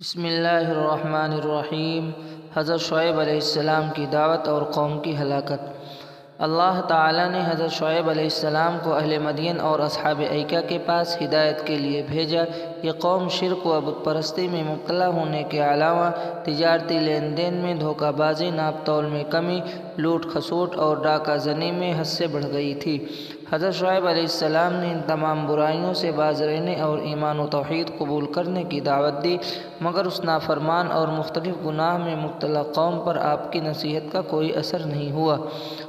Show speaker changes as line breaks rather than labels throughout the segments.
بسم اللہ الرحمن الرحیم۔ حضرت شعیب علیہ السلام کی دعوت اور قوم کی ہلاکت۔ اللہ تعالیٰ نے حضرت شعیب علیہ السلام کو اہل مدین اور اصحاب ایکہ کے پاس ہدایت کے لیے بھیجا۔ یہ قوم شرک و بت پرستی میں مبتلا ہونے کے علاوہ تجارتی لین دین میں دھوکہ بازی، ناپ تول میں کمی، لوٹ کھسوٹ اور ڈاکہ زنی میں حد سے بڑھ گئی تھی۔ حضرت شعیب علیہ السلام نے ان تمام برائیوں سے باز رہنے اور ایمان و توحید قبول کرنے کی دعوت دی، مگر اس نافرمان اور مختلف گناہ میں مبتلا قوم پر آپ کی نصیحت کا کوئی اثر نہیں ہوا،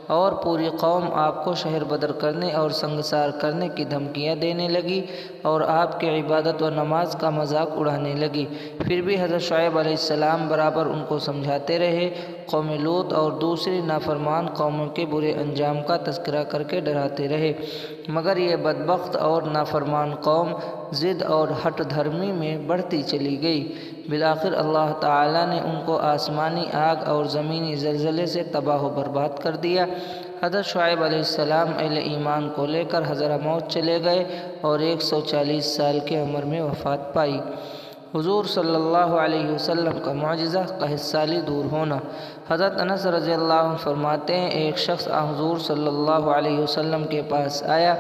اور پوری قوم آپ کو شہر بدر کرنے اور سنگسار کرنے کی دھمکیاں دینے لگی اور آپ کے عبادت و نماز کا مذاق اڑانے لگی۔ پھر بھی حضرت شعیب علیہ السلام برابر ان کو سمجھاتے رہے، قوم لوط اور دوسری نافرمان قوموں کے برے انجام کا تذکرہ کر کے ڈراتے رہے، مگر یہ بدبخت اور نافرمان قوم ضد اور ہٹ دھرمی میں بڑھتی چلی گئی۔ بالآخر اللہ تعالیٰ نے ان کو آسمانی آگ اور زمینی زلزلے سے تباہ و برباد کر دیا۔ حضرت شعیب علیہ السلام اہل ایمان کو لے کر حضرموت چلے گئے اور 140 سال کی عمر میں وفات پائی۔ حضور صلی اللہ علیہ وسلم کا معجزہ 1 سالی دور ہونا۔ حضرت انس رضی اللہ عنہ فرماتے ہیں، ایک شخص حضور صلی اللہ علیہ وسلم کے پاس آیا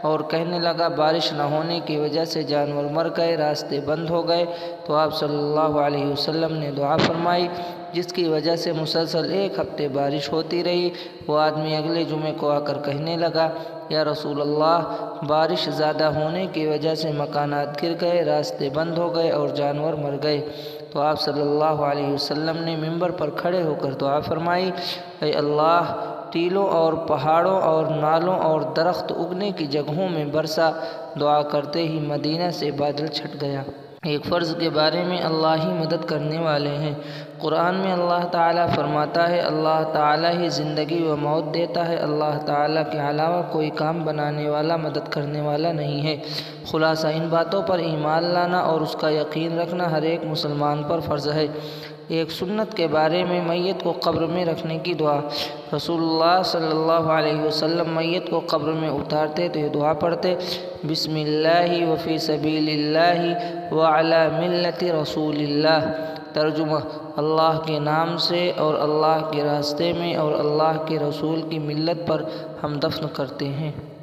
اور کہنے لگا، بارش نہ ہونے کی وجہ سے جانور مر گئے، راستے بند ہو گئے۔ تو آپ صلی اللہ علیہ وسلم نے دعا فرمائی، جس کی وجہ سے مسلسل 1 ہفتے بارش ہوتی رہی۔ وہ آدمی اگلے جمعے کو آ کر کہنے لگا، یا رسول اللہ، بارش زیادہ ہونے کی وجہ سے مکانات گر گئے، راستے بند ہو گئے اور جانور مر گئے۔ تو آپ صلی اللہ علیہ وسلم نے منبر پر کھڑے ہو کر دعا فرمائی، اے اللہ، ٹیلوں اور پہاڑوں اور نالوں اور درخت اگنے کی جگہوں میں برسا۔ دعا کرتے ہی مدینہ سے بادل چھٹ گیا۔ ایک فرض کے بارے میں اللہ ہی مدد کرنے والے ہیں۔ قرآن میں اللہ تعالیٰ فرماتا ہے، اللہ تعالیٰ ہی زندگی و موت دیتا ہے، اللہ تعالیٰ کے علاوہ کوئی کام بنانے والا، مدد کرنے والا نہیں ہے۔ خلاصہ، ان باتوں پر ایمان لانا اور اس کا یقین رکھنا ہر ایک مسلمان پر فرض ہے۔ ایک سنت کے بارے میں میت کو قبر میں رکھنے کی دعا۔ رسول اللہ صلی اللہ علیہ وسلم میت کو قبر میں اتارتے تو یہ دعا پڑھتے، بسم اللہ وفی سبیل اللہ وعلی ملت رسول اللہ۔ ترجمہ: اللہ کے نام سے اور اللہ کے راستے میں اور اللہ کے رسول کی ملت پر ہم دفن کرتے ہیں۔